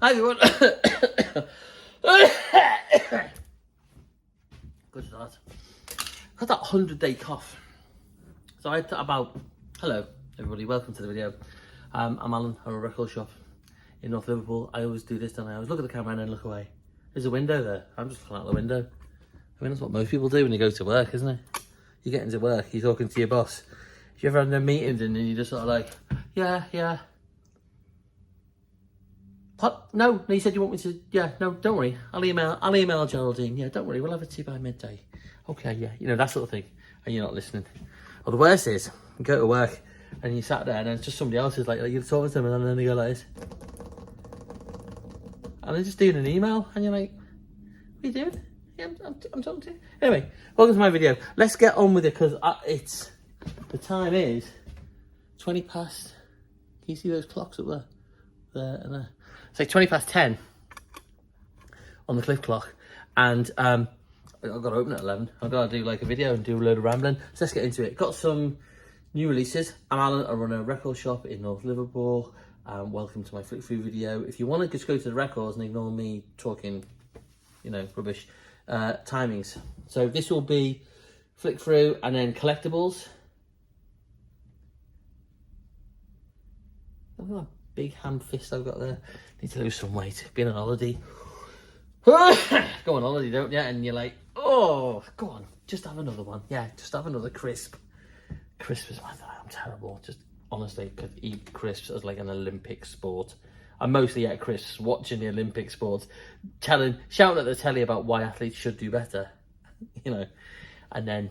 Hi everyone. Good start. Got that 100-day cough. So I thought about, hello everybody, welcome to the video. I'm Alan, I'm a record shop in North Liverpool. I always do this, don't I? I always look at the camera and then look away. There's a window there. I'm just looking out the window. I mean, that's what most people do when you go to work, isn't it? You get into work, you're talking to your boss. If you ever had no meetings and then you just sort of like, yeah. What? No, you said you want me to, yeah, no, don't worry. I'll email Geraldine. Yeah, don't worry, we'll have a tea by midday. Okay, yeah, you know, that sort of thing. And you're not listening. Or the worst is, you go to work and you sat there and then it's just somebody else is like you're talking to them and then they go like this. And they're just doing an email and you're like, what are you doing? Yeah, I'm talking to you. Anyway, welcome to my video. Let's get on with it because the time is 20 past, can you see those clocks up there? There and there. It's like 20 past 10 on the cliff clock. And I've got to open at 11. I've got to do like a video and do a load of rambling. So let's get into it. Got some new releases. I'm Alan, I run a record shop in North Liverpool. Welcome to my flick through video. If you want to just go to the records and ignore me talking, you know, rubbish, timings. So this will be flick through and then collectibles. Look at that big ham fist I've got there. Need to lose some weight. Been on holiday. Go on holiday, don't you? And you're like, oh, go on, just have another one. Yeah, just have another crisp. Crisp is my thing. I'm terrible. Just honestly, could eat crisps as like an Olympic sport. I mostly eat crisps watching the Olympic sports, shouting at the telly about why athletes should do better, you know. And then,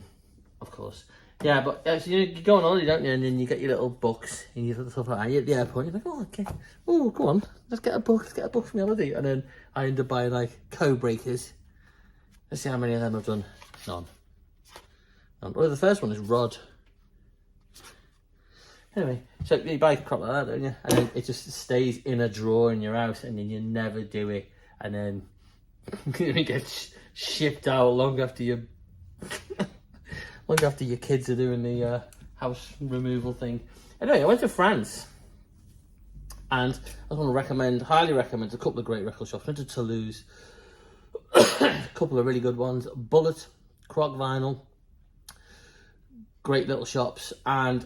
of course, yeah, but so you go on holiday, don't you? And then you get your little books and you stuff like that. You're at the airport, you're like, oh, okay, oh, go on, let's get a book from the holiday. And then I end up buying like code breakers. Let's see how many of them I've done. None. Well, the first one is Rod. Anyway, so you buy crap like that, don't you? And then it just stays in a drawer in your house, and then you never do it. And then it gets shipped out long after your kids are doing the house removal thing. Anyway, I went to France, and I want to highly recommend a couple of great record shops. I went to Toulouse, a couple of really good ones. Bullet, Croc Vinyl, great little shops, and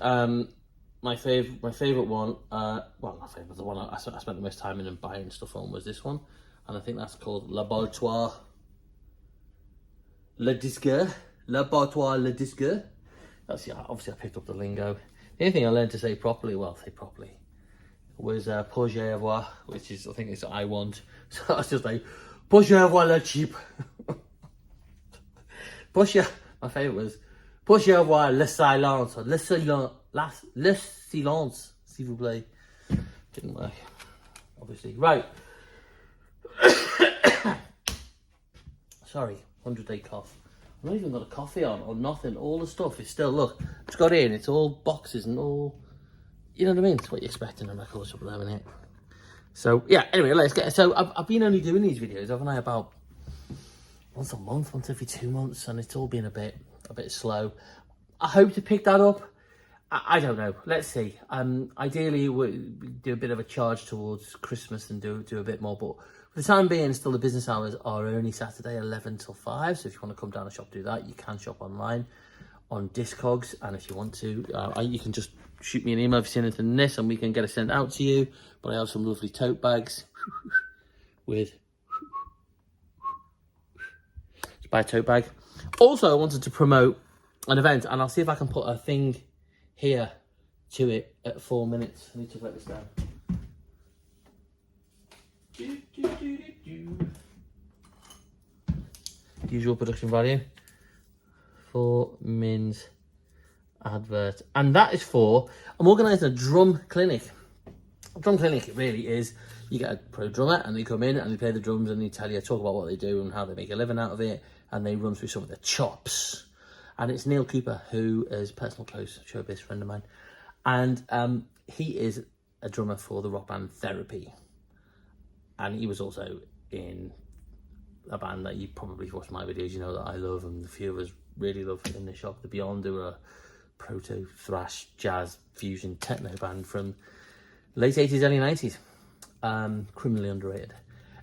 my favourite one, well, not favourite, the one I spent the most time in and buying stuff on was this one, and I think that's called Laboratoire Le Disque. That's, yeah, obviously I picked up the lingo. The only thing I learned to say properly, was pour avoir, which is, I think it's I want. So I was just like, pour avoir le cheap. My favourite was, pour avoir le silence, le silence, s'il vous plaît. Didn't work, obviously. Right. Sorry, 100-day cough. I've not even got a coffee on or nothing. All the stuff is still, look, it's got in, it's all boxes and all, you know what I mean? It's what you expect in a record shop there, isn't it? So, yeah, anyway, let's get, so I've been only doing these videos, haven't I, about once a month, once every 2 months, and it's all been a bit slow. I hope to pick that up. I don't know. Let's see. Ideally, we do a bit of a charge towards Christmas and do a bit more. But for the time being, still the business hours are only Saturday 11 till 5. So if you want to come down and shop, do that. You can shop online on Discogs. And if you want to, you can just shoot me an email if you see anything in this and we can get it sent out to you. But I have some lovely tote bags with... Just buy a tote bag. Also, I wanted to promote an event, and I'll see if I can put a thing here to it at 4 minutes. I need to write this down. Usual production value. 4 mins advert. And that is for, I'm organising a drum clinic. A drum clinic, it really is. You get a pro drummer and they come in and they play the drums and they tell you, talk about what they do and how they make a living out of it. And they run through some of their chops. And it's Neil Cooper, who is a personal close showbiz friend of mine. And he is a drummer for the rock band Therapy. And he was also in a band that you probably watched my videos, you know, that I love and a few of us really love in the shop. The Beyond, who are a proto thrash, jazz, fusion, techno band from late 80s, early 90s. Criminally underrated.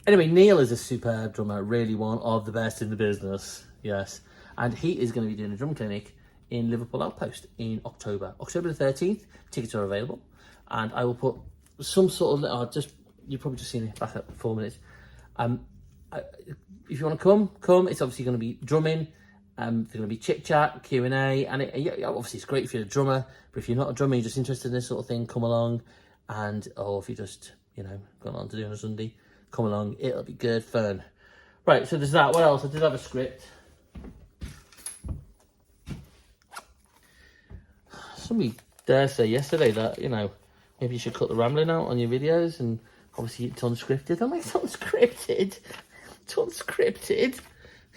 Anyway, Neil is a superb drummer, really one of the best in the business, yes. And he is going to be doing a drum clinic in Liverpool Outpost in October. October the 13th, tickets are available. And I will put some sort of, you've probably just seen it back at 4 minutes. If you want to come. It's obviously going to be drumming. There's going to be chit-chat, Q&A. And obviously it's great if you're a drummer. But if you're not a drummer, you're just interested in this sort of thing, come along. Or if you just, got on to do on a Sunday, come along. It'll be good fun. Right, so there's that. What else? I did have a script. Somebody dare say yesterday that, maybe you should cut the rambling out on your videos, and obviously it's unscripted. I'm like, it's unscripted. It's unscripted.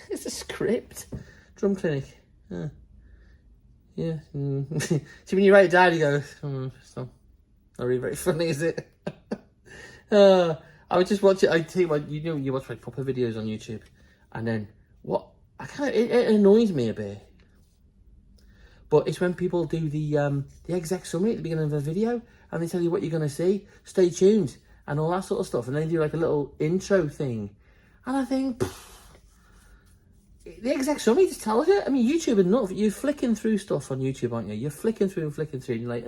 It's a script. Drum clinic. Yeah. See, when you write it down, you go, it's not really very funny, is it? I would just watch it. I think, you watch like proper videos on YouTube, and then it annoys me a bit. But it's when people do the exec summary at the beginning of a video, and they tell you what you're going to see, stay tuned, and all that sort of stuff. And they do like a little intro thing. And I think, the exec summary just tells you. I mean, YouTube enough. You're flicking through stuff on YouTube, aren't you? You're flicking through, and you're like,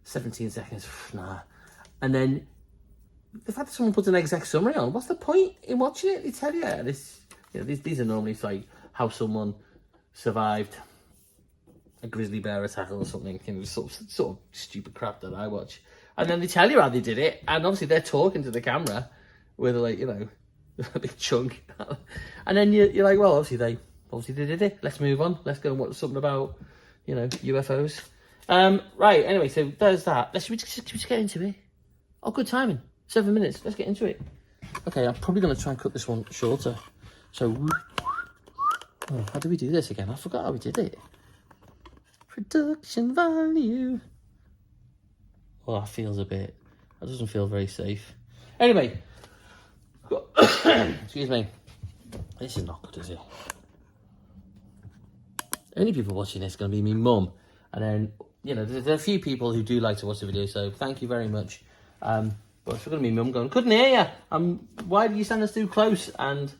17 seconds, nah. And then, the fact that someone puts an exec summary on, what's the point in watching it? They tell you. These are normally like how someone survived a grizzly bear attack or something, sort of stupid crap that I watch. And then they tell you how they did it, and obviously they're talking to the camera with like, a big chunk. And then you're like, well, obviously they did it. Let's move on. Let's go and watch something about, UFOs. Right, anyway, so there's that. Should we just get into it? Oh, good timing. 7 minutes. Let's get into it. Okay, I'm probably going to try and cut this one shorter. So, how do we do this again? I forgot how we did it. Production value. Oh, that doesn't feel very safe. Anyway, excuse me. This is not good, is it? Only people watching this is going to be me mum. And then, there are a few people who do like to watch the video, so thank you very much. But it's going to be mum going, couldn't hear you. Why do you stand us too close? And,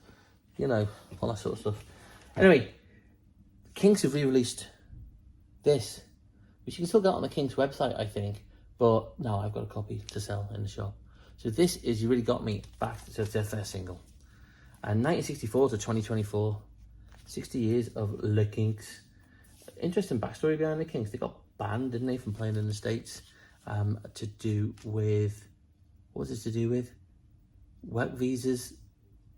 all that sort of stuff. Anyway, Kinks have re-released this, which you can still get on the Kinks website, I think. But no, I've got a copy to sell in the shop. So this is You Really Got Me back to their first single. And 1964 to 2024, 60 years of the Kinks. Interesting backstory behind the Kinks. They got banned, didn't they, from playing in the States to do with, what was this to do with? Work visas.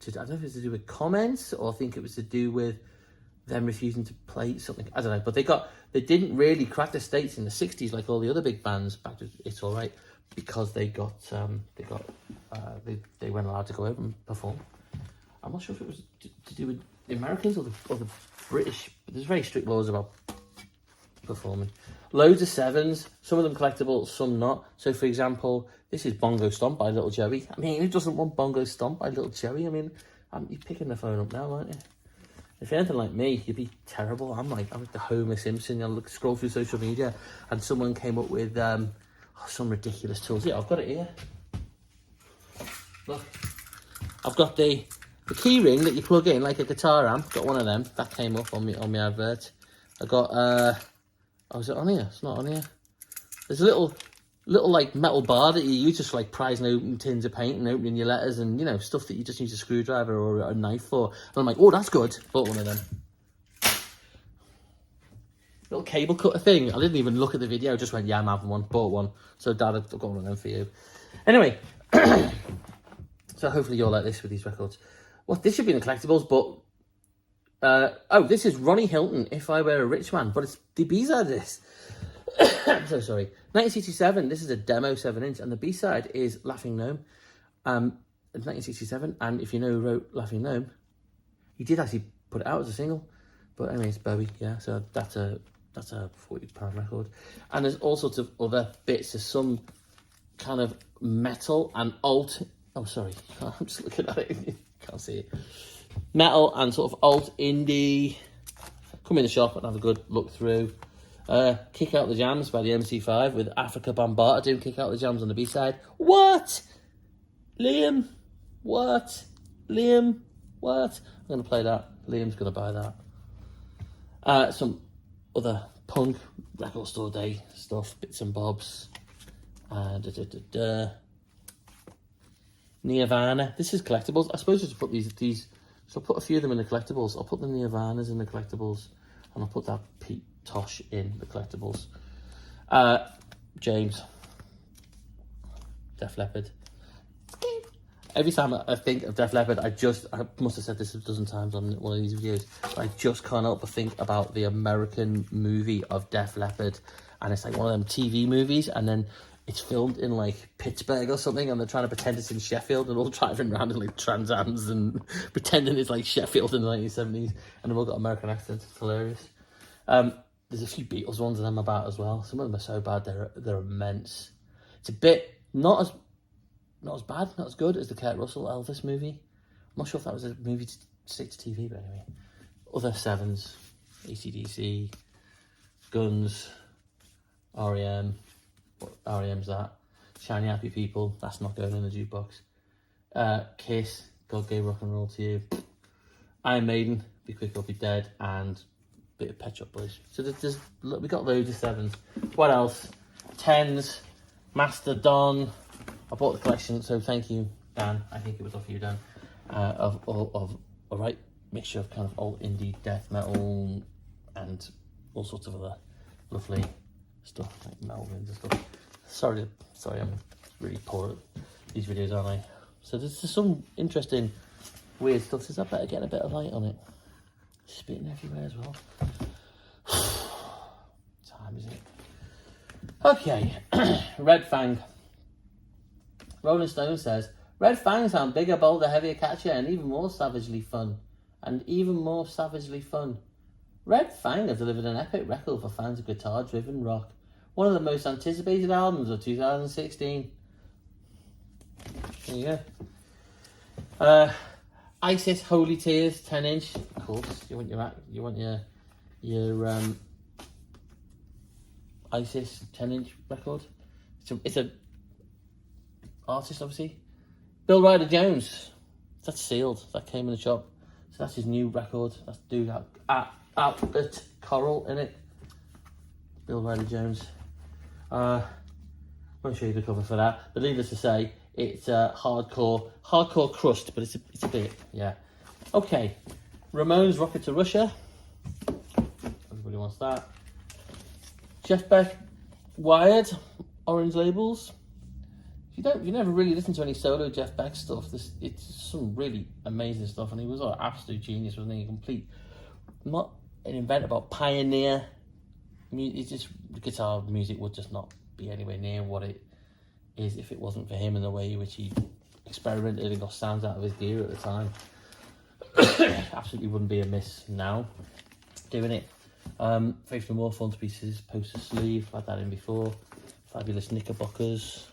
I don't know if it was to do with comments, or I think it was to do with them refusing to play something. I don't know, but they didn't really crack the States in the 60s like all the other big bands back to It's All Right, because they weren't allowed to go over and perform. I'm not sure if it was to do with the Americans or the British, but there's very strict laws about performing. Loads of sevens, some of them collectible, some not. So for example, this is Bongo Stomp by Little Joey. I mean, who doesn't want Bongo Stomp by Little Joey? I mean, you're picking the phone up now, aren't you? If you're anything like me, you'd be terrible. I'm like the Homer Simpson. I'll scroll through social media, and someone came up with some ridiculous tools. Yeah, I've got it here. Look, I've got the key ring that you plug in like a guitar amp. Got one of them. That came up on my advert. I got oh, is it on here? It's not on here. There's a little like metal bar that you use just for like prizing open tins of paint and opening your letters and stuff that you just use a screwdriver or a knife for. And I'm like, oh, that's good. Bought one of them. Little cable cutter thing. I didn't even look at the video. Just went, yeah, I'm having one. Bought one. So Dad, I've got one of them for you. Anyway, so hopefully you'll like this with these records. Well, this should be in the collectibles, but oh, this is Ronnie Hilton, If I Were a Rich Man, but it's the B-side of this. I'm so sorry. 1967, this is a demo 7-inch, and the B-side is Laughing Gnome. It's 1967, and if you know who wrote Laughing Gnome, he did actually put it out as a single. But anyway, it's Bowie, yeah, so that's a £40 record. And there's all sorts of other bits. There's some kind of metal and alt. Oh, sorry, I'm just looking at it. Can't see it. Metal and sort of alt indie. Come in the shop and have a good look through. Kick Out the Jams by the MC5 with Africa Bambaataa doing Kick Out the Jams on the B-side. What? Liam, what? Liam, what? I'm going to play that. Liam's going to buy that. Some other punk record store day stuff, bits and bobs. Nirvana. This is collectibles. I suppose just put these. So I'll put a few of them in the collectibles. I'll put the Nirvanas in the collectibles, and I'll put that Pete Tosh in the collectibles. James. Def Leppard. Every time I think of Def Leppard, I must have said this a dozen times on one of these videos, but I just can't help but think about the American movie of Def Leppard, and it's like one of them TV movies, and then it's filmed in like Pittsburgh or something, and they're trying to pretend it's in Sheffield, and all driving around in like Trans Ams and pretending it's like Sheffield in the 1970s, and they've all got American accents. It's hilarious. There's a few Beatles ones of them about as well. Some of them are so bad they're immense. It's a bit not as bad, not as good as the Kurt Russell Elvis movie. I'm not sure if that was a movie to stick to TV, but anyway. Other sevens, AC/DC, Guns, R.E.M. What R.E.M.'s that? Shiny Happy People, that's not going in the jukebox. Kiss, God Gave Rock and Roll to You. Iron Maiden, Be Quick or Be Dead, and a bit of Pet Shop Boys. So we got loads of sevens. What else? Tens, Mastodon. I bought the collection, so thank you, Dan. I think it was off you, Dan. Of a right mixture of kind of old indie death metal and all sorts of other lovely stuff like Melvins and stuff. Sorry, I'm really poor at these videos, aren't I? So there's some interesting, weird stuff. So I better get a bit of light on it. Spitting everywhere as well. Time is it? Okay, Red Fang. Rolling Stone says, Red Fang sound bigger, bolder, heavier, catchier, and even more savagely fun. Red Fang have delivered an epic record for fans of guitar-driven rock. One of the most anticipated albums of 2016. There you go. Isis Holy Tears 10-inch. Of course, you want your Isis 10-inch record. It's a artist, obviously. Bill Ryder Jones. That's sealed. That came in the shop. So that's his new record. That's dude out at Coral in it. Bill Ryder Jones. Won't show you the cover for that. But needless to say, it's hardcore crust, but it's a bit, yeah. Okay, Ramones Rocket to Russia. Everybody wants that. Jeff Beck, Wired, orange labels. If you never really listen to any solo Jeff Beck stuff, it's some really amazing stuff, and he was an absolute genius, wasn't he? Not an inventor, but pioneer. It's just guitar music would just not be anywhere near what it is if it wasn't for him and the way in which he experimented and got sounds out of his gear at the time. Absolutely wouldn't be amiss now doing it. Faith No More, Fun to Pieces, Poster Sleeve, had that in before. Fabulous Knickerbockers.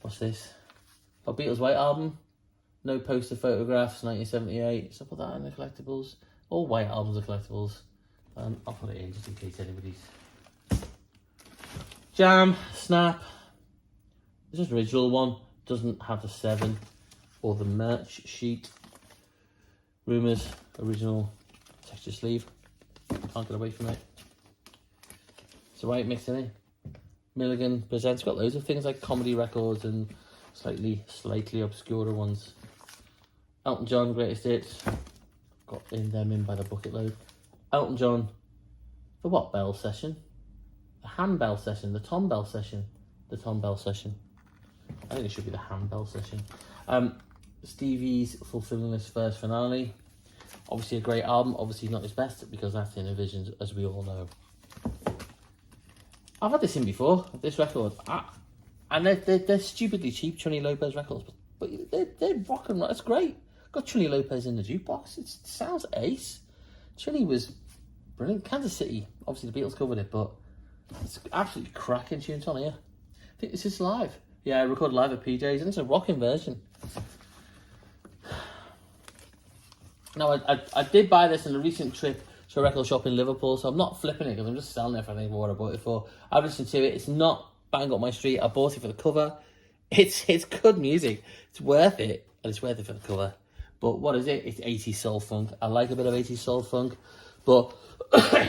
What's this? Oh, Beatles White Album. No Poster Photographs, 1978. So I put that in the collectibles. All White Albums are collectibles. I'll put it in just in case anybody's... Jam, Snap. This is the original one. Doesn't have the 7 or the merch sheet. Rumours, original texture sleeve. Can't get away from it. It's a right mix, isn't it? Milligan Presents. Got loads of things like comedy records and slightly obscure ones. Elton John Greatest Hits. Got them in by the bucket load. Elton John. The what Bell session? The handbell session. The Tom Bell session. The Tom Bell session. I think it should be the handbell session. Stevie's Fulfilling This First Finale. Obviously a great album. Obviously not his best because that's Innovisions, as we all know. I've had this in before, this record. And they're stupidly cheap, Chunny Lopez records. But they're rock and roll. It's great. Got Chunny Lopez in the jukebox. It sounds ace. Chunny was brilliant. Kansas City. Obviously the Beatles covered it, but it's absolutely cracking tunes on here. I think this is live. Yeah, I recorded live at PJ's, and it's a rocking version. Now, I did buy this in a recent trip to a record shop in Liverpool, so I'm not flipping it because I'm just selling it for I think what I bought it for. I've listened to it. It's not bang up my street. I bought it for the cover. It's good music. It's worth it, and it's worth it for the cover. But what is it? It's 80s soul funk. I like a bit of 80s soul funk, but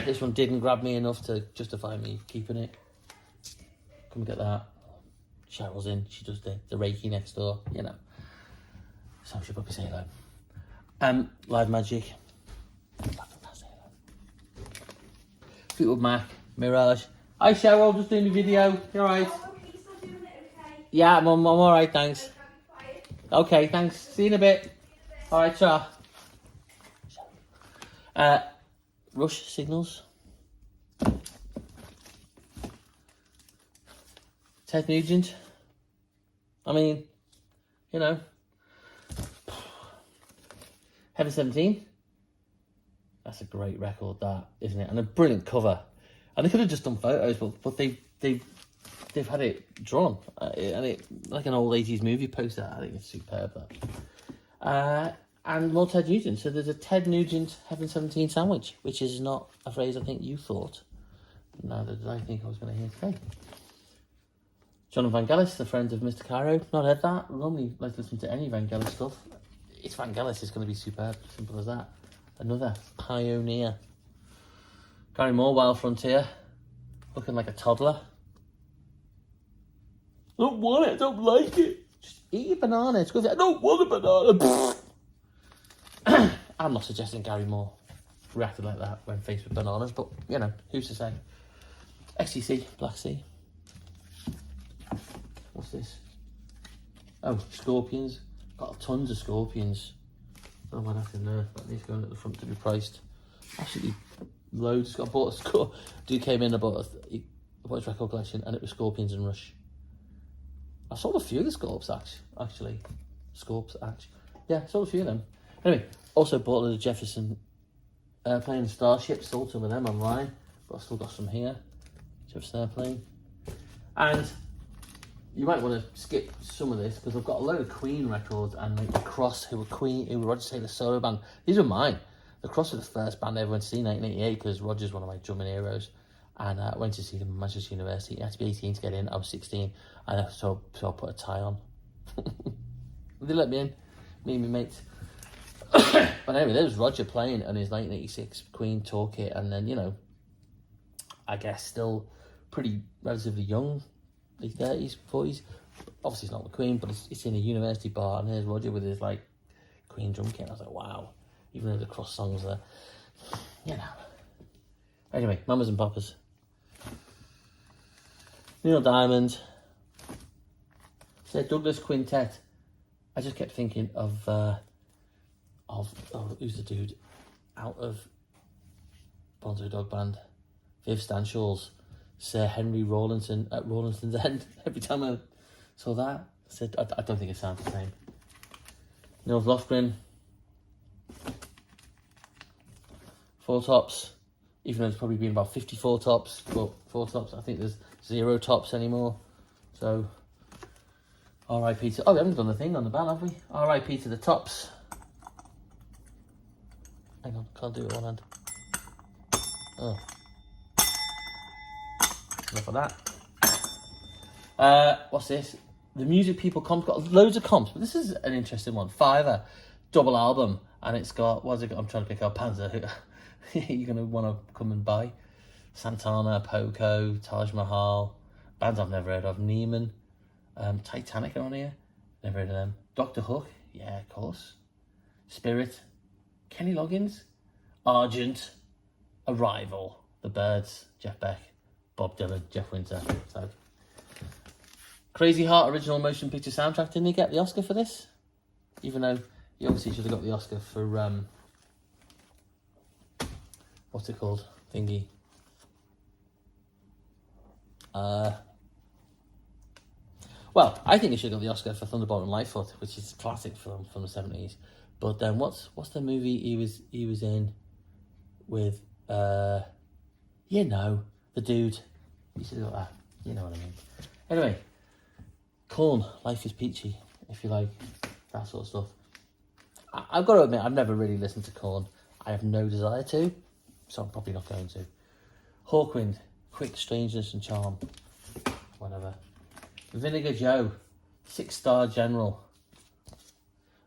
this one didn't grab me enough to justify me keeping it. Come and get that. Cheryl's in. She does the Reiki next door, you know. So she'll probably say hello. Live Magic. Fleetwood Mac. Mirage. Hi Cheryl, just doing the video. You alright? Yeah, I'm alright, thanks. Okay, thanks. See you in a bit. Alright, ciao. Rush Signals. Ted Nugent. I mean, you know. Heaven 17. That's a great record, that, isn't it? And a brilliant cover. And they could have just done photos, but they've had it drawn, and it like an old 80s movie poster. I think it's superb, that. And more Ted Nugent. So there's a Ted Nugent Heaven 17 sandwich, which is not a phrase I think you thought. Neither did I think I was going to hear today. John Vangelis, the friend of Mr. Cairo. Not heard that. Normally like to listen to any Vangelis stuff. It's Vangelis, it's going to be superb. Simple as that. Another pioneer. Gary Moore, Wild Frontier. Looking like a toddler. I don't want it, I don't like it. Just eat a banana. It's good. I don't want a banana. I'm not suggesting Gary Moore reacted like that when faced with bananas, but, you know, who's to say? XTC, Black Sea. What's this? Oh, Scorpions. Got tons of Scorpions. Oh, what happened there? That needs going at the front to be priced. Actually, loads. I bought a score. Dude came in, I bought his record collection, and it was Scorpions and Rush. I sold a few of the Scorps, actually. Yeah, sold a few of them. Anyway, also bought a little Jefferson Airplane Starship. Sold some of them online, but I've still got some here. Jefferson Airplane. And you might want to skip some of this because I've got a load of Queen records and like The Cross, who were Roger Taylor's solo band. These are mine. The Cross were the first band I ever went to see in 1988 because Roger's one of my drumming heroes. And I went to see them at Manchester University. You had to be 18 to get in. I was 16. And so I put a tie on. They let me in. Me and my mates. But anyway, there was Roger playing on his 1986 Queen tour kit. And then, you know, I guess still pretty relatively young. Late 30s, 40s. Obviously, it's not the Queen, but it's in a university bar. And there's Roger with his, like, Queen drum kit. And I was like, wow. Even though the Cross songs are, you know. Anyway, Mamas and Papas. Neil Diamond. Said Douglas Quintet. I just kept thinking of who's the dude out of Bonzo Dog Band? Viv Stanshall's Sir Henry Rawlinson at Rawlinson's End. Every time I saw that, I said, I don't think it sounds the same. Nils Lofgren. Four Tops. Even though there's probably been about 54 tops, but Four Tops, I think there's 0 tops anymore. So, R.I.P. to... Oh, we haven't done the thing on the band, have we? R.I.P. to the Tops. Hang on, can't do it with one hand. Oh. Enough of that. What's this? The Music People comps. Got loads of comps, but this is an interesting one. Fiverr, double album, and it's got... What's it got? I'm trying to pick out Panzer. You're going to want to come and buy. Santana, Poco, Taj Mahal, bands I've never heard of. Neiman, Titanic are on here. Never heard of them. Dr. Hook, yeah, of course. Spirit, Kenny Loggins, Argent, Arrival, The Byrds, Jeff Beck, Bob Dylan, Jeff Winter. So, Crazy Heart original motion picture soundtrack. Didn't he get the Oscar for this? Even though he obviously should have got the Oscar for what's it called? Thingy. Well, I think he should have got the Oscar for Thunderbolt and Lightfoot, which is a classic film from the 70s. But then what's the movie he was in with the dude. You should have got that. You know what I mean. Anyway, Korn, Life is Peachy, if you like that sort of stuff. I've got to admit, I've never really listened to Korn. I have no desire to. So I'm probably not going to. Hawkwind, Quick Strangeness and Charm. What whatever. Vinegar Joe, 6-star general.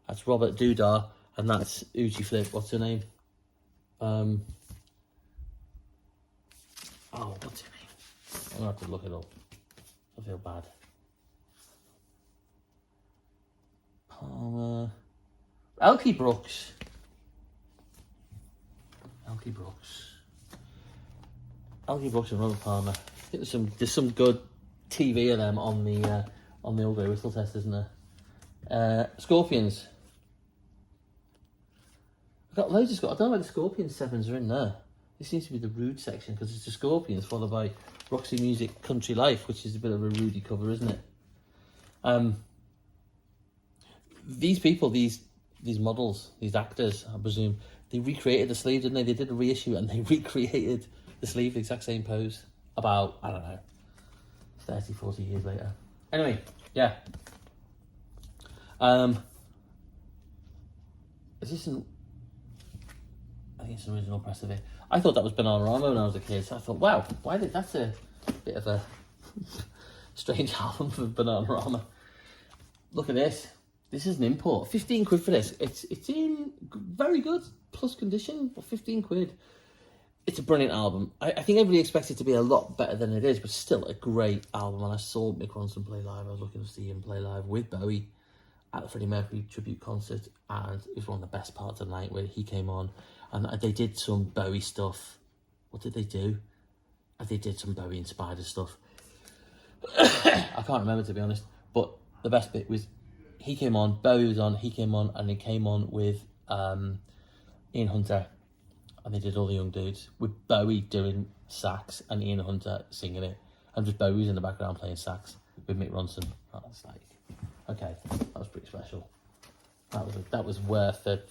That's Robert Dudar, and that's Uji Flip. What's her name? Oh, what's her name? I'm gonna have to look it up. I feel bad. Palmer. Elkie Brooks. Elkie Brooks and Robert Palmer. I think there's some good TV of them on the All Grey Whistle Test, isn't there? Scorpions. I've got loads of Scorpions. I don't know why the Scorpions 7s are in there. This seems to be the Rude section because it's the Scorpions followed by Roxy Music Country Life, which is a bit of a Rudy cover, isn't it? These people, these models, these actors, I presume, they recreated the sleeve, didn't they? They did a reissue and they recreated the sleeve, the exact same pose, about, I don't know, 30, 40 years later. Anyway, yeah. Is this an... I think it's an original press of it. I thought that was Bananarama when I was a kid, so I thought, wow, that's a bit of a strange album for Bananarama. Look at this. This is an import. 15 quid for this. It's in very good plus condition, but 15 quid. It's a brilliant album. I think everybody expects it to be a lot better than it is, but still a great album. And I saw Mick Ronson play live. I was looking to see him play live with Bowie at the Freddie Mercury tribute concert, and it was one of the best parts of the night where he came on, and they did some Bowie stuff. What did they do? They did some Bowie inspired stuff. I can't remember, to be honest, but the best bit was he came on, Bowie was on, he came on, and he came on with Ian Hunter, and they did All the Young Dudes with Bowie doing sax and Ian Hunter singing it, and just Bowie was in the background playing sax with Mick Ronson. I was like, okay, that was pretty special. That was worth the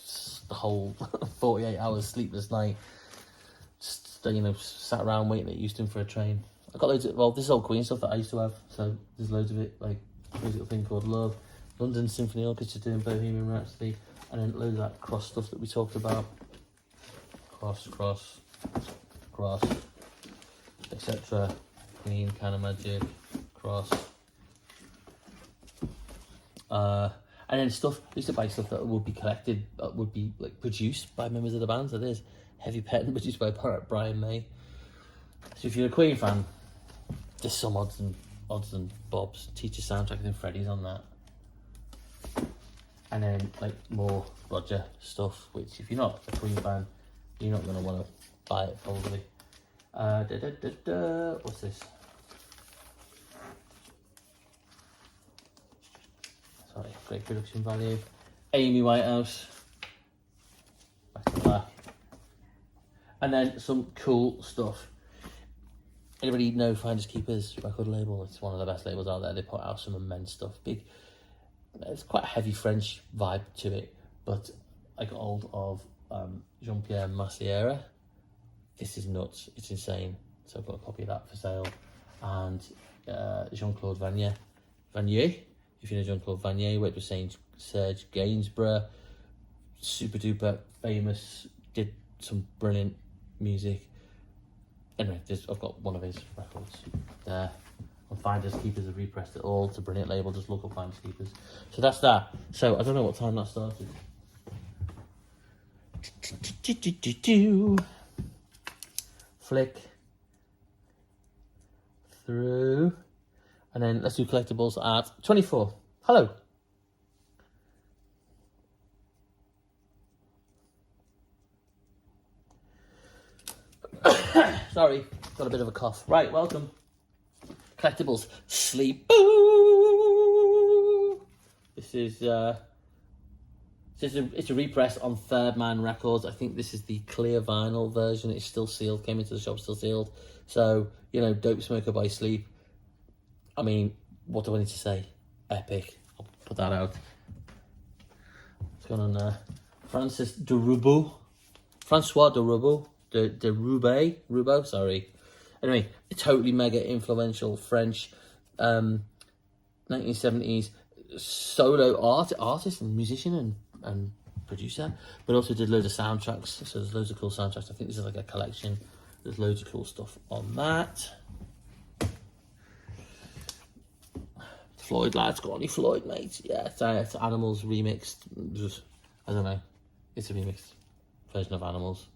whole 48 hours sleepless night. Just, sat around waiting at Euston for a train. I got loads of, well, this is old Queen stuff that I used to have, so there's loads of it, like a little thing called Love, London Symphony Orchestra doing Bohemian Rhapsody, and then loads of that cross stuff that we talked about. Cross, etc. Queen, Can of Magic, Cross. And then stuff, I used to buy stuff that would be collected, would be like produced by members of the band. So there's Heavy Petting, produced by Brian May. So if you're a Queen fan, there's some odds and bobs. Teacher soundtrack, I think Freddie's on that. And then like more Roger stuff, which if you're not a Queen fan, you're not going to want to buy it probably. What's this? Sorry, great production value. Amy Whitehouse. Back to black. And then some cool stuff. Anybody know Finders Keepers record label? It's one of the best labels out there. They put out some immense stuff. Big. It's quite a heavy French vibe to it, but I got hold of Jean-Pierre Massiera. This is nuts. It's insane. So I've got a copy of that for sale. And Jean-Claude Vanier. If you know Jean-Claude Vanier, worked with Serge Gainsbourg. Super duper famous. Did some brilliant music. Anyway, I've got one of his records there. And Finders Keepers have repressed it all. It's a brilliant label. Just look up Finders Keepers. So that's that. So I don't know what time that started. Flick through, and then let's do collectibles at 24. Hello. Sorry, got a bit of a cough. Right, welcome. Collectibles. Sleep. This is it's a repress on Third Man Records. I think this is the clear vinyl version. It's still sealed. Came into the shop still sealed. So, you know, Dope Smoker by Sleep. I mean, what do I need to say? Epic. I'll put that out. What's going on there? Francois de Roubaud, sorry. Anyway, a totally mega influential French 1970s solo artist and musician and producer, but also did loads of soundtracks. So there's loads of cool soundtracks. I think this is like a collection. There's loads of cool stuff on that. Floyd lads, got any Floyd, mate? Yeah, it's Animals remixed. Just, I don't know. It's a remixed version of Animals.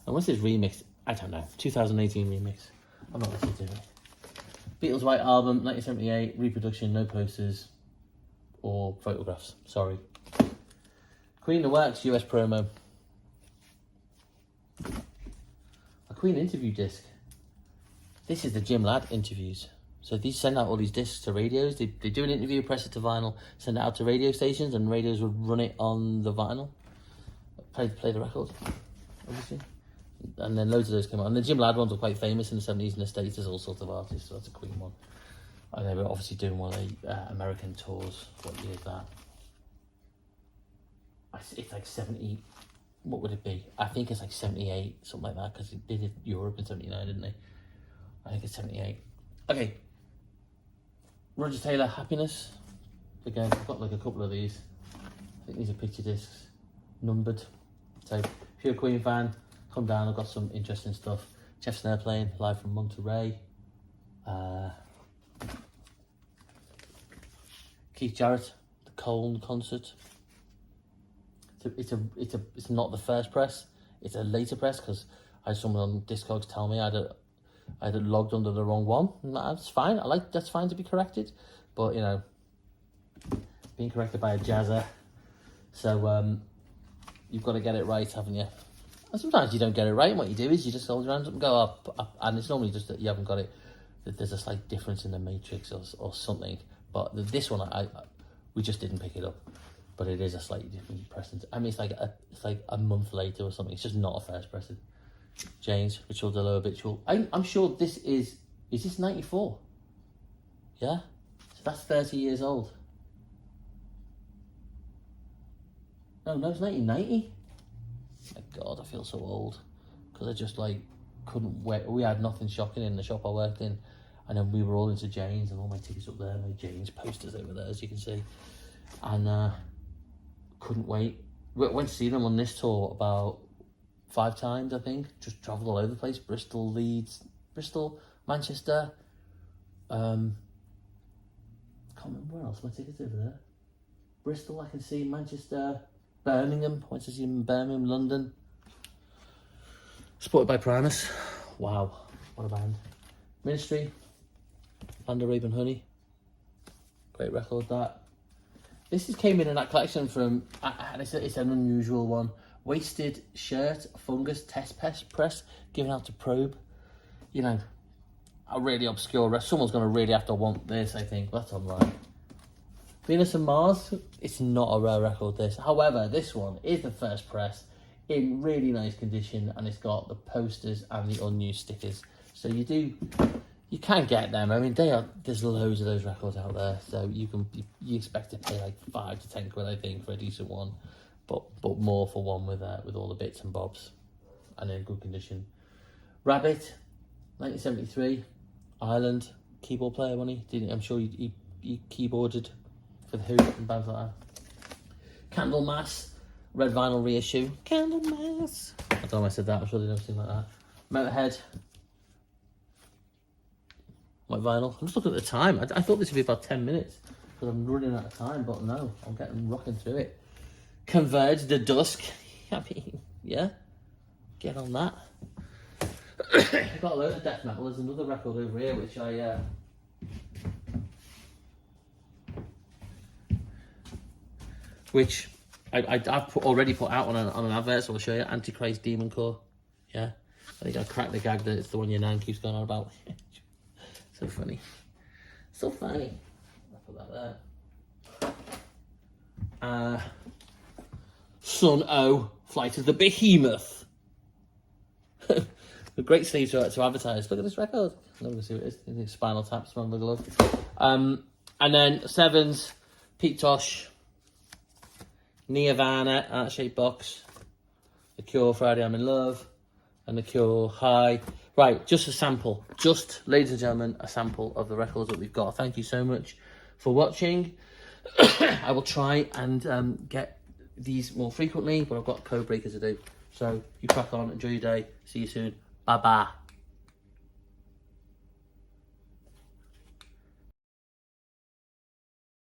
And what's this remix? I don't know. 2018 remix. I'm not listening to it. Beatles White Album, 1978. Reproduction, no posters or photographs. Sorry. Queen of Works, US promo. A Queen interview disc. This is the Jim Ladd interviews. So these send out all these discs to radios. They do an interview, press it to vinyl, send it out to radio stations, and radios would run it on the vinyl. Play the record, obviously. And then loads of those came out. And the Jim Ladd ones were quite famous in the 70s in the States. There's all sorts of artists, so that's a Queen one. And they were obviously doing one of the American tours. What year is that? It's like 70, what would it be? I think it's like 78, something like that, because they did Europe in 79, didn't they? I think it's 78. Okay. Roger Taylor, Happiness. Again, I've got like a couple of these. I think these are picture discs, numbered. So if you're a Queen fan, come down, I've got some interesting stuff. Jefferson Airplane, live from Monterey. Keith Jarrett, the Cone concert. It's not the first press, it's a later press, because I had someone on Discogs tell me I had it logged under the wrong one. And that's fine. That's fine to be corrected, but you know, being corrected by a jazzer, so you've got to get it right, haven't you? And sometimes you don't get it right, and what you do is you just hold your hands up and go up, and it's normally just that you haven't got it, that there's a slight difference in the matrix or something. But this one, we just didn't pick it up. But it is a slightly different pressing. I mean, it's like a month later or something. It's just not a first pressing. James, Ritual de lo Habitual. I'm sure this is this 94? Yeah? So that's 30 years old. No, it's 1990. My God, I feel so old. Because I just like couldn't wait. We had nothing shocking in the shop I worked in. And then we were all into Jane's, and all my tickets up there, my Jane's posters over there, as you can see. And couldn't wait. Went to see them on this tour about 5 times, I think. Just travelled all over the place. Bristol, Leeds, Manchester. Can't remember where else. My tickets over there. Bristol, I can see. Manchester, Birmingham. Went to see them in Birmingham, London. Supported by Primus. Wow, what a band. Ministry, Land of Rape and Honey. Great record, that. This came in that collection from, and it's an unusual one. Wasted Shirt, Fungus, Test Press, given out to Probe. You know, a really obscure someone's going to really have to want this, I think. That's alright. Venus and Mars, it's not a rare record, this. However, this one is the first press in really nice condition, and it's got the posters and the unused stickers. So you can get them. I mean, there's loads of those records out there, so you expect to pay like 5 to 10 quid, I think, for a decent one, but more for one with all the bits and bobs and in good condition. Rabbit, 1973, Ireland, keyboard player, wasn't he? I'm sure he keyboarded for the Who and bands like that. Candlemass, red vinyl reissue. Candlemass. I don't know if I said that. I'm sure they know something like that. Motorhead. White vinyl. I'm just looking at the time. I thought this would be about 10 minutes because I'm running out of time, but no, I'm getting rocking through it. Converge, The Dusk. I mean, yeah, get on that. I've got a load of death metal. There's another record over here which I've already put out on an advert, so I'll show you. Antichrist Demon Core. Yeah, I think I cracked the gag that it's the one your nan keeps going on about. So funny. So funny. I'll put that there. Sun O, Flight of the Behemoth. A great sleeve to advertise. Look at this record. I'm going to see what it is. I think Spinal Tap, Smell the Glove. And then Sevens, Pete Tosh, Nirvana, Art-Shaped Box, The Cure, Friday I'm in Love, and The Cure, High. Right, just a sample. Just, ladies and gentlemen, a sample of the records that we've got. Thank you so much for watching. I will try and get these more frequently, but I've got code breakers to do. So you crack on, enjoy your day. See you soon. Bye-bye.